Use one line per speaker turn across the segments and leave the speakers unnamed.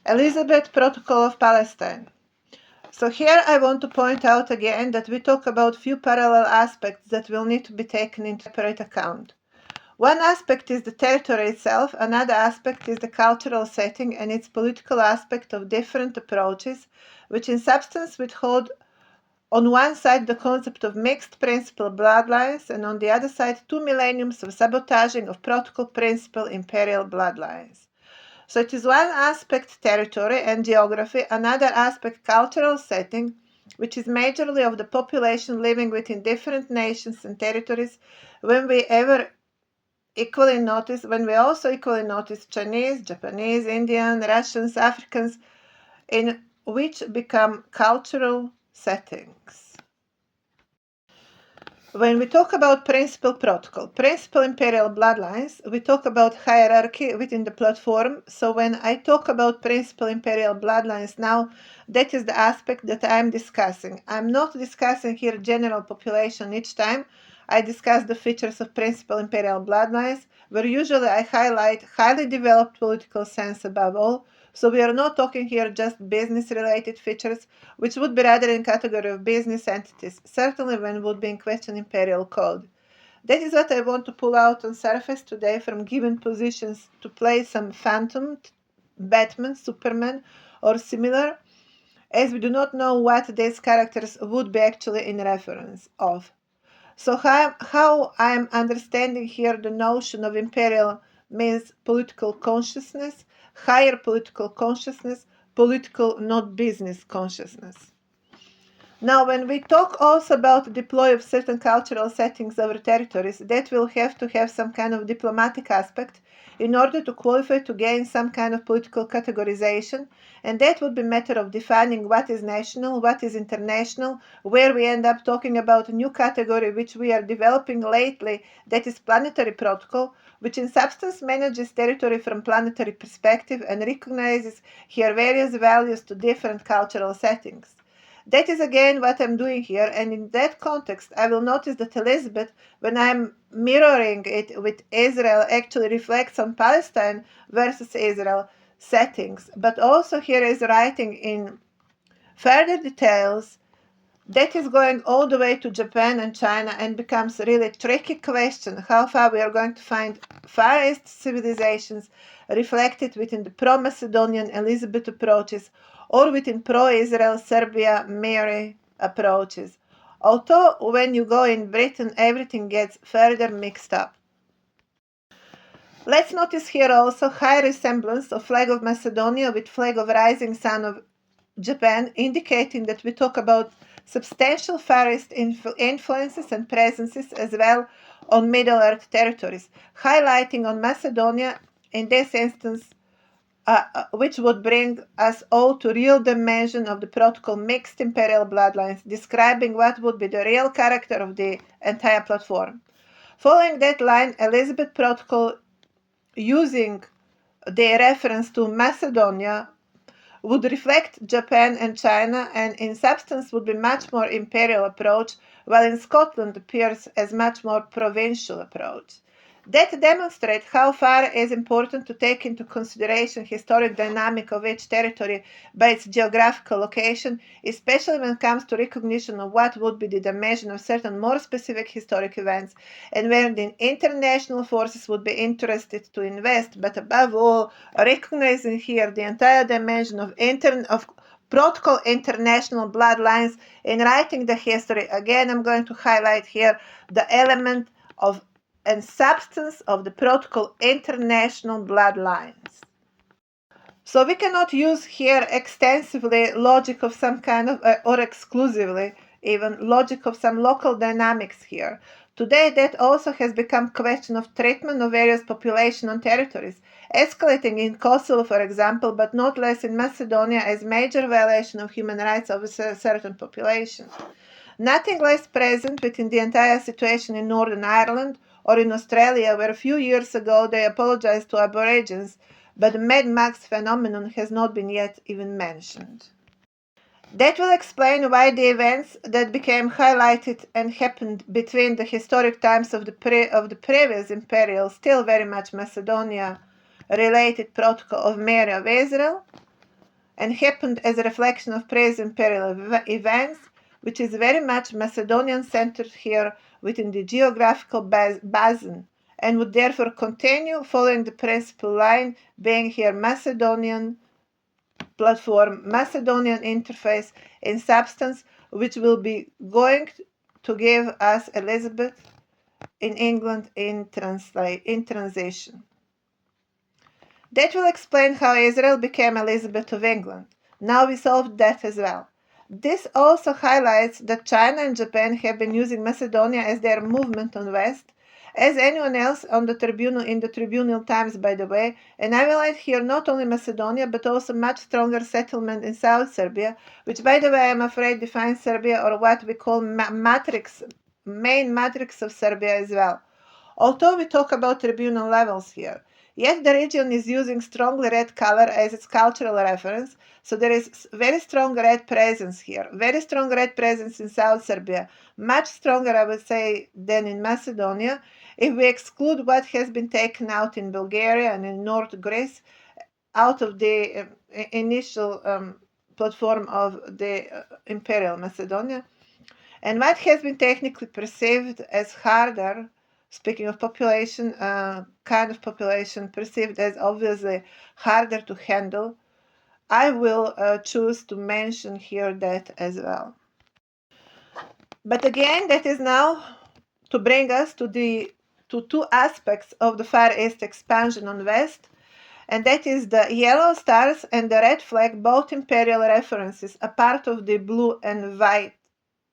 Elizabet Protocol of Palestine. So here I want to point out again that we talk about few parallel aspects that will need to be taken into separate account. One aspect is the territory itself, another aspect is the cultural setting and its political aspect of different approaches, which in substance would hold on one side the concept of mixed principle bloodlines and on the other side 2 millenniums of sabotaging of protocol principle imperial bloodlines. So it is one aspect territory and geography, another aspect cultural setting, which is majorly of the population living within different nations and territories when we also equally notice Chinese, Japanese, Indian, Russians, Africans, in which become cultural settings. When we talk about principal protocol, principal imperial bloodlines, we talk about hierarchy within the platform. So when I talk about principal imperial bloodlines now, that is the aspect that I'm discussing. I'm not discussing here general population each time. I discuss the features of principal imperial bloodlines, where usually I highlight highly developed political sense above all. So we are not talking here just business-related features, which would be rather in category of business entities, certainly when would be in question imperial code. That is what I want to pull out on surface today from given positions to play some phantom, Batman, Superman, or similar, as we do not know what these characters would be actually in reference of. So how I am understanding here the notion of imperial means political consciousness, higher political consciousness, political not business consciousness. Now, when we talk also about the deploy of certain cultural settings over territories, that will have to have some kind of diplomatic aspect in order to qualify to gain some kind of political categorization, and that would be a matter of defining what is national, what is international, where we end up talking about a new category which we are developing lately, that is planetary protocol, which in substance manages territory from planetary perspective and recognizes here various values to different cultural settings. That is again what I'm doing here, and in that context, I will notice that Elizabet, when I'm mirroring it with Israel, actually reflects on Palestine versus Israel settings, but also here is writing in further details that is going all the way to Japan and China and becomes a really tricky question how far we are going to find Far East civilizations reflected within the pro-Macedonian Elizabeth approaches or within pro-Israel Serbia Mary approaches. Although when you go in Britain everything gets further mixed up. Let's notice here also high resemblance of flag of Macedonia with flag of rising sun of Japan, indicating that we talk about substantial Far East influences and presences as well on Middle Earth territories, highlighting on Macedonia in this instance, which would bring us all to real dimension of the protocol mixed imperial bloodlines, describing what would be the real character of the entire platform. Following that line, Elizabeth protocol using the reference to Macedonia would reflect Japan and China and in substance would be much more imperial approach, while in Scotland appears as much more provincial approach. That demonstrates how far it is important to take into consideration historic dynamic of each territory by its geographical location, especially when it comes to recognition of what would be the dimension of certain more specific historic events, and where the international forces would be interested to invest, but above all, recognizing here the entire dimension of protocol international bloodlines in writing the history. Again, I'm going to highlight here the element of and substance of the protocol international bloodlines. So we cannot use here extensively logic of some kind of, or exclusively even logic of some local dynamics here. Today that also has become question of treatment of various population and territories, escalating in Kosovo for example, but not less in Macedonia as major violation of human rights of a certain population. Nothing less present within the entire situation in Northern Ireland or in Australia, where a few years ago they apologized to Aborigines, but the Mad Max phenomenon has not been yet even mentioned. That will explain why the events that became highlighted and happened between the historic times of the previous imperial, still very much Macedonia related protocol of Mary of Israel, and happened as a reflection of previous imperial events, which is very much Macedonian-centered here within the geographical basin, and would therefore continue following the principal line, being here Macedonian platform, Macedonian interface in substance, which will be going to give us Elizabet in England in transition. That will explain how Israel became Elizabeth of England. Now we solved that as well. This also highlights that China and Japan have been using Macedonia as their movement on West, as anyone else on the tribunal in the tribunal times, by the way, and I will add here not only Macedonia but also much stronger settlement in South Serbia, which, by the way, I'm afraid defines Serbia, or what we call main matrix of Serbia as well. Although we talk about tribunal levels here, yet the region is using strongly red color as its cultural reference, so there is very strong red presence here, very strong red presence in South Serbia, much stronger, I would say, than in Macedonia, if we exclude what has been taken out in Bulgaria and in North Greece out of the initial platform of the Imperial Macedonia. And what has been technically perceived as harder, speaking of population, kind of population perceived as obviously harder to handle, I will choose to mention here that as well. But again, that is now to bring us to two aspects of the Far East expansion on West, and that is the yellow stars and the red flag, both imperial references, a part of the blue and white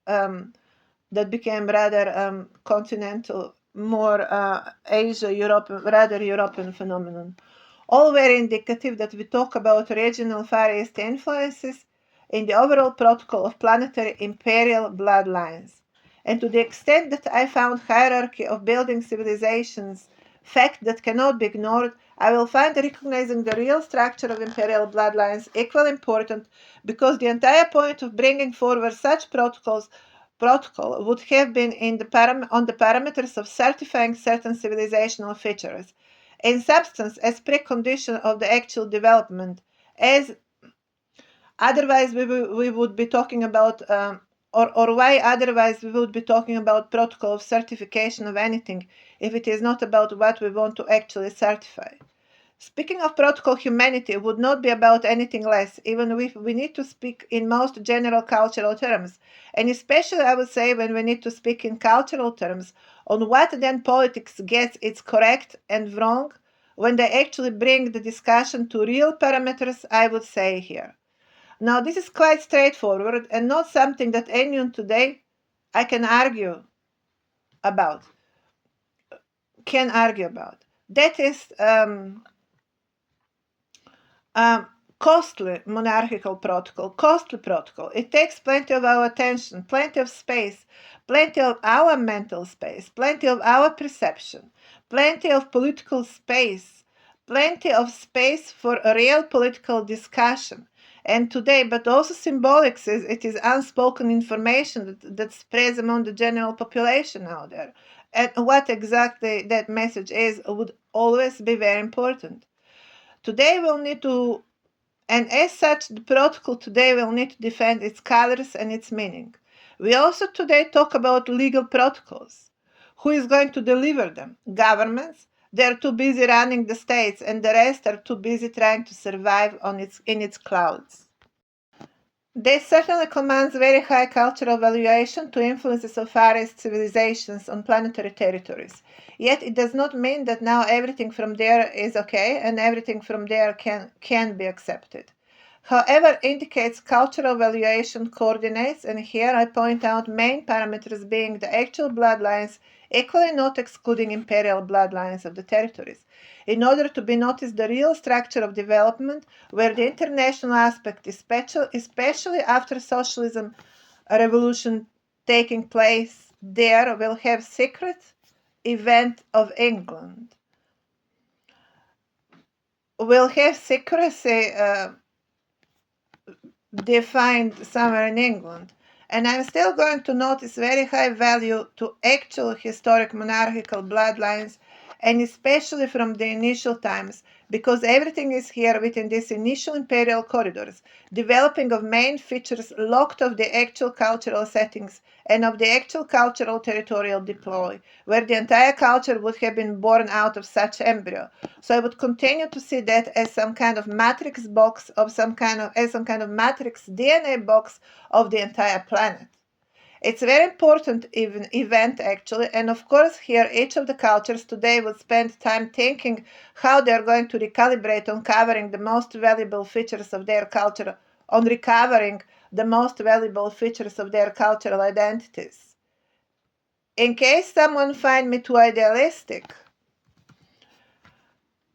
that became rather continental, more Asia, Europe, rather European phenomenon. All very indicative that we talk about regional Far East influences in the overall protocol of planetary imperial bloodlines. And to the extent that I found hierarchy of building civilizations fact that cannot be ignored, I will find recognizing the real structure of imperial bloodlines equally important, because the entire point of bringing forward such protocol would have been on the parameters of certifying certain civilizational features, in substance as precondition of the actual development, as otherwise we would be talking about, or why otherwise we would be talking about protocol of certification of anything if it is not about what we want to actually certify. Speaking of protocol, humanity would not be about anything less, even if we need to speak in most general cultural terms, and especially I would say when we need to speak in cultural terms on what then politics gets its correct and wrong when they actually bring the discussion to real parameters, I would say here. Now, this is quite straightforward and not something that anyone today I can argue about. That is costly monarchical protocol. It takes plenty of our attention, plenty of space, plenty of our mental space, plenty of our perception, plenty of political space, plenty of space for a real political discussion. And today, but also symbolic, it is unspoken information that spreads among the general population out there. And what exactly that message is would always be very important. Today we'll need to, and as such, the protocol today will need to defend its colors and its meaning. We also today talk about legal protocols. Who is going to deliver them? Governments. They're too busy running the states, and the rest are too busy trying to survive in its clouds. This certainly commands very high cultural valuation to influences of Far East civilizations on planetary territories. Yet it does not mean that now everything from there is okay and everything from there can be accepted. However, indicates cultural valuation coordinates, and here I point out main parameters being the actual bloodlines, equally not excluding imperial bloodlines of the territories, in order to be noticed the real structure of development, where the international aspect, especially after socialism revolution taking place there, will have secret event of England, will have secrecy defined somewhere in England. And I'm still going to notice very high value to actual historic monarchical bloodlines, and especially from the initial times, because everything is here within these initial imperial corridors, developing of main features locked of the actual cultural settings and of the actual cultural territorial deploy, where the entire culture would have been born out of such embryo. So I would continue to see that as some kind of matrix box of some kind of matrix DNA box of the entire planet. It's a very important event actually, and of course here each of the cultures today will spend time thinking how they're going to recalibrate on covering the most valuable features of their culture, on recovering the most valuable features of their cultural identities. In case someone find me too idealistic,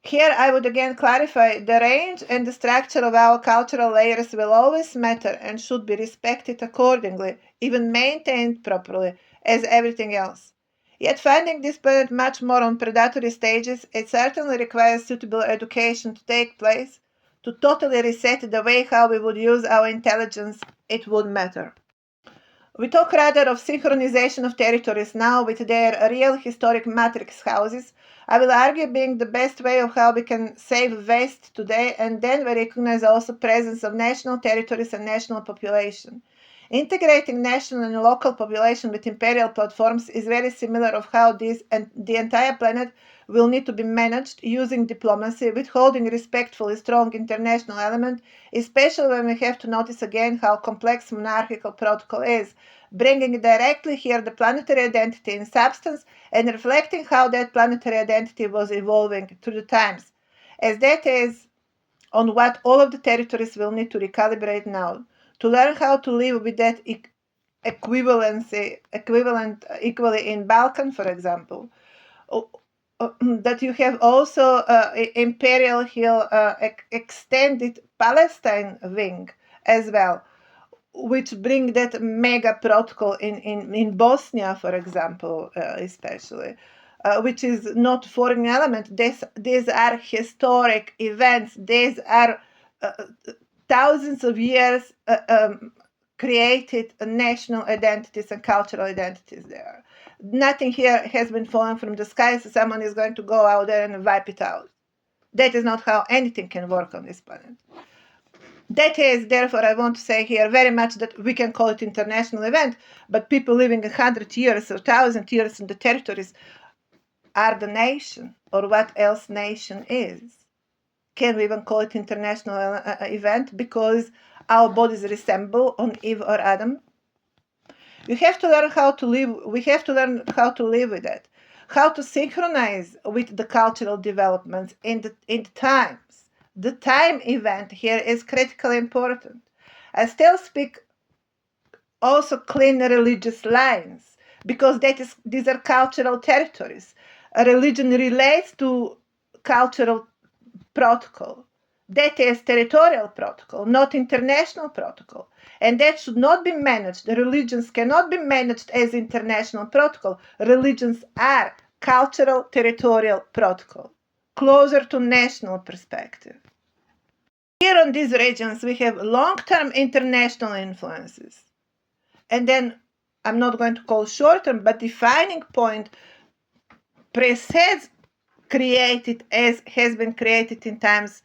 here I would again clarify the range and the structure of our cultural layers will always matter and should be respected accordingly, even maintained properly, as everything else. Yet finding this planet much more on predatory stages, it certainly requires suitable education to take place. To totally reset the way how we would use our intelligence, it would matter. We talk rather of synchronization of territories now with their real historic matrix houses. I will argue being the best way of how we can save waste today, and then we recognize also presence of national territories and national population. Integrating national and local population with imperial platforms is very similar of how this and the entire planet will need to be managed using diplomacy, withholding respectfully strong international element, especially when we have to notice again how complex monarchical protocol is, bringing directly here the planetary identity in substance and reflecting how that planetary identity was evolving through the times, as that is on what all of the territories will need to recalibrate now, to learn how to live with that equivalent equally in Balkan, for example. That you have also Imperial Hill extended Palestine wing as well, which bring that mega protocol in Bosnia, for example, especially, which is not foreign element. These are historic events. These are uh, thousands of years created national identities and cultural identities there. Nothing here has been fallen from the sky, so someone is going to go out there and wipe it out. That is not how anything can work on this planet. That is, therefore, I want to say here very much that we can call it international event, but people living 100 years or 1,000 years in the territories are the nation, or what else nation is. Can we even call it international event because our bodies resemble on Eve or Adam? You have to learn how to live. We have to learn how to live with it, how to synchronize with the cultural developments in the times. The time event here is critically important. I still speak also clean religious lines because these are cultural territories. A religion relates to cultural protocol. That is territorial protocol, not international protocol. And that should not be managed. The religions cannot be managed as international protocol. Religions are cultural territorial protocol, closer to national perspective. Here on these regions, we have long-term international influences. And then, I'm not going to call short-term, but defining point precedes created as has been created in times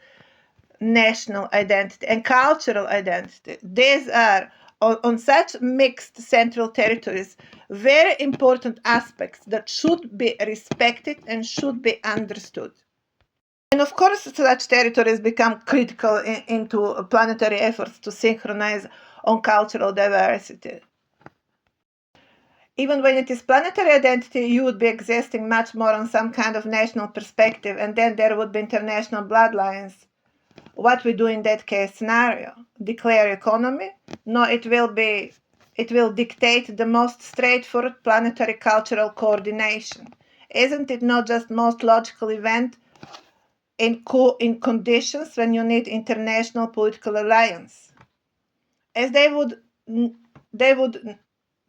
national identity and cultural identity. These are on such mixed central territories very important aspects that should be respected and should be understood. And of course, such territories become critical into planetary efforts to synchronize on cultural diversity. Even when it is planetary identity, you would be existing much more on some kind of national perspective, and then there would be international bloodlines. What we do in that case scenario? Declare economy? No, it will dictate the most straightforward planetary cultural coordination. Isn't it not just most logical event in conditions when you need international political alliance? As there would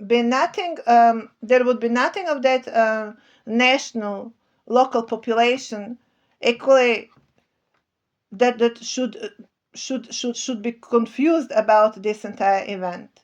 be nothing, there would be nothing of that national local population equally that should be confused about this entire event.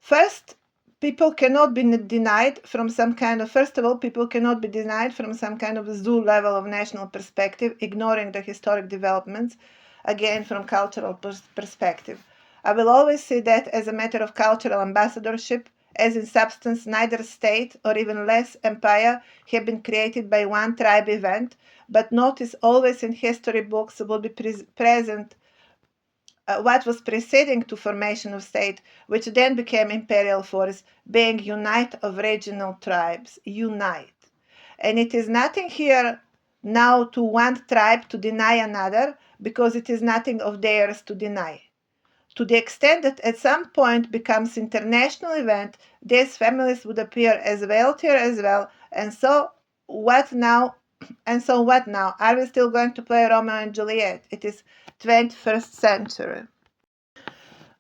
First, people cannot be denied from some kind of, first of all, people cannot be denied from some kind of zoo level of national perspective, ignoring the historic developments, again, from cultural perspective. I will always see that as a matter of cultural ambassadorship, as in substance, neither state or even less empire have been created by one tribe event, but notice always in history books will be present what was preceding to formation of state, which then became imperial force, being unite of regional tribes, unite. And it is nothing here now to one tribe to deny another, because it is nothing of theirs to deny. To the extent that at some point becomes international event, these families would appear as wealthier as well, and so what now? And so what now? Are we still going to play Romeo and Juliet? It is 21st century.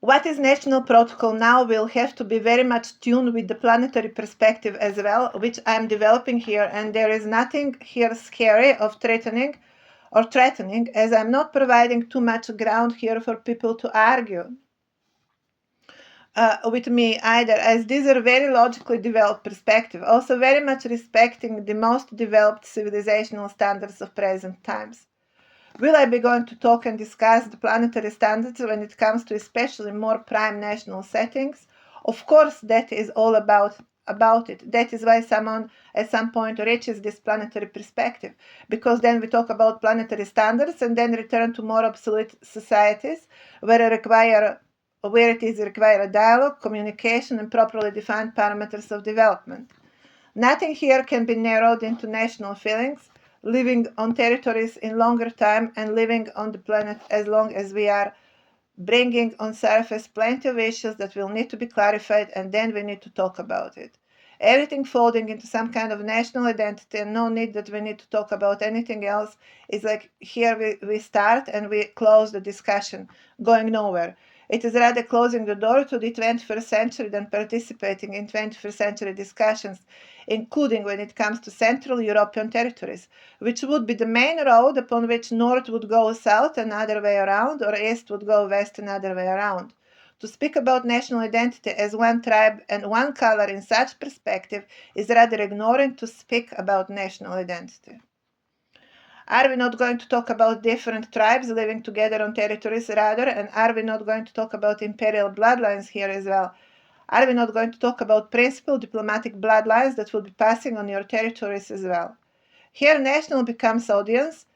What is national protocol now will have to be very much tuned with the planetary perspective as well, which I'm developing here, and there is nothing here scary of threatening, as I'm not providing too much ground here for people to argue with me either, as these are very logically developed perspective, also very much respecting the most developed civilizational standards of present times. Will I be going to talk and discuss the planetary standards when it comes to especially more prime national settings? Of course, that is all about it. That is why someone at some point reaches this planetary perspective, because then we talk about planetary standards and then return to more obsolete societies where it is require dialogue, communication, and properly defined parameters of development. Nothing here can be narrowed into national feelings, living on territories in longer time and living on the planet as long as we are, bringing on surface plenty of issues that will need to be clarified, and then we need to talk about it. Everything folding into some kind of national identity and no need that we need to talk about anything else is like here we start and we close the discussion, going nowhere. It is rather closing the door to the 21st century than participating in 21st century discussions, including when it comes to Central European territories, which would be the main road upon which North would go south and other way around, or East would go west and other way around. To speak about national identity as one tribe and one color in such perspective is rather ignoring to speak about national identity. Are we not going to talk about different tribes living together on territories rather? And are we not going to talk about imperial bloodlines here as well? Are we not going to talk about principal diplomatic bloodlines that will be passing on your territories as well? Here national becomes audience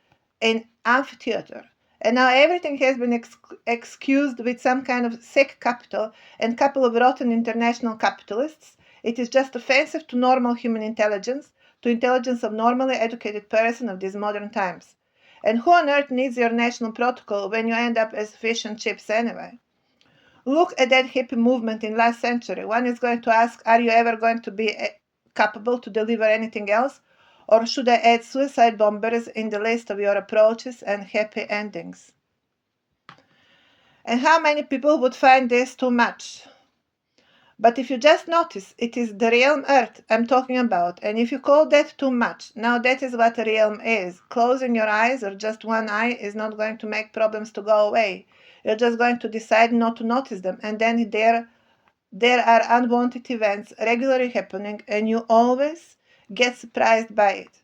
in amphitheater. And now everything has been excused with some kind of sick capital and couple of rotten international capitalists. It is just offensive to normal human intelligence, to intelligence of normally educated person of these modern times. And who on earth needs your national protocol when you end up as fish and chips anyway? Look at that hippie movement in last century. One is going to ask, are you ever going to be capable to deliver anything else? Or should I add suicide bombers in the list of your approaches and happy endings? And how many people would find this too much? But if you just notice, it is the realm Earth I'm talking about, and if you call that too much, now that is what a realm is. Closing your eyes or just one eye is not going to make problems to go away. You're just going to decide not to notice them, and then there are unwanted events regularly happening, and you always get surprised by it.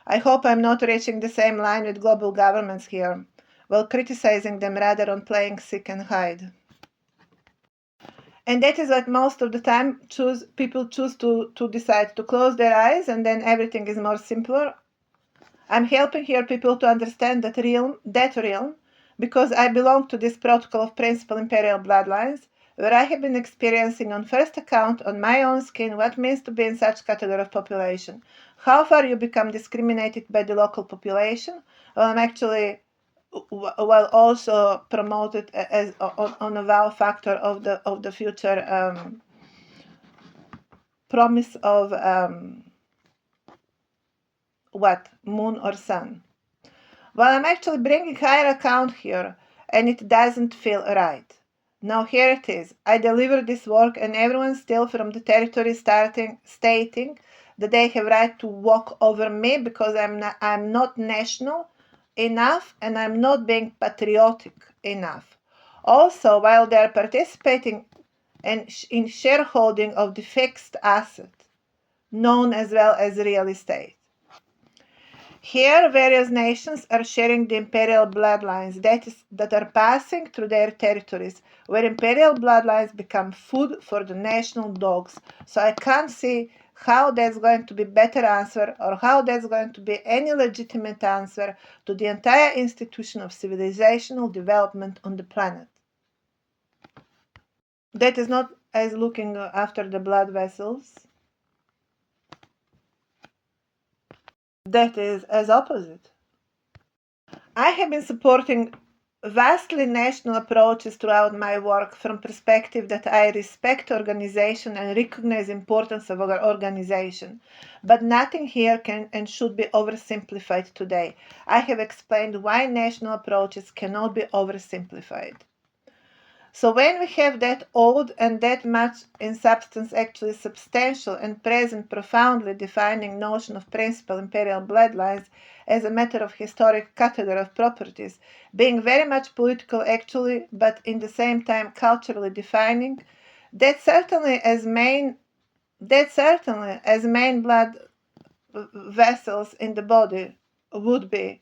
I hope I'm not reaching the same line with global governments here, while criticizing them rather on playing sick and hide. And that is what most of the time people choose to decide to close their eyes, and then everything is more simpler. I'm helping here people to understand that realm, because I belong to this protocol of principal imperial bloodlines, where I have been experiencing on first account on my own skin what means to be in such category of population. How far you become discriminated by the local population, while I'm actually also promoted as on a wow factor of the future promise of moon or sun. Well, I'm actually bringing higher account here, and it doesn't feel right. Now here it is. I deliver this work, and everyone still from the territory stating that they have right to walk over me because I'm not national enough, and I'm not being patriotic enough. Also, while they're participating and in shareholding of the fixed asset, known as well as real estate. Here, various nations are sharing the imperial bloodlines that are passing through their territories, where imperial bloodlines become food for the national dogs. So I can't see how that's going to be better answer or how that's going to be any legitimate answer to the entire institution of civilizational development on the planet. That is not as looking after the blood vessels. That is as opposite. I have been supporting vastly national approaches throughout my work from perspective that I respect organization and recognize importance of our organization. But nothing here can and should be oversimplified today. I have explained why national approaches cannot be oversimplified. So when we have that old and that much in substance actually substantial and present profoundly defining notion of principal imperial bloodlines as a matter of historic category of properties, being very much political actually, but in the same time culturally defining, that certainly as main blood vessels in the body would be,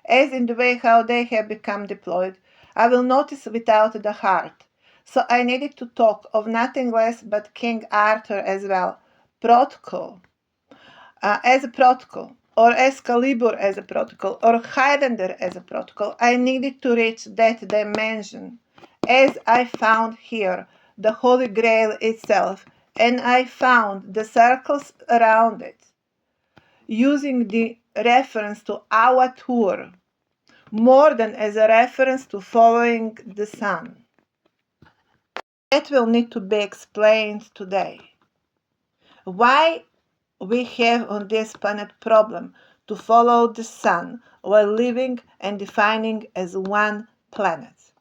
as in the way how they have become deployed, I will notice without the heart. So I needed to talk of nothing less but King Arthur as well, protocol, as a protocol, or Excalibur as a protocol, or Highlander as a protocol. I needed to reach that dimension, as I found here the Holy Grail itself, and I found the circles around it, using the reference to our tour, more than as a reference to following the sun. That will need to be explained today. Why we have on this planet problem to follow the sun while living and defining as one planet.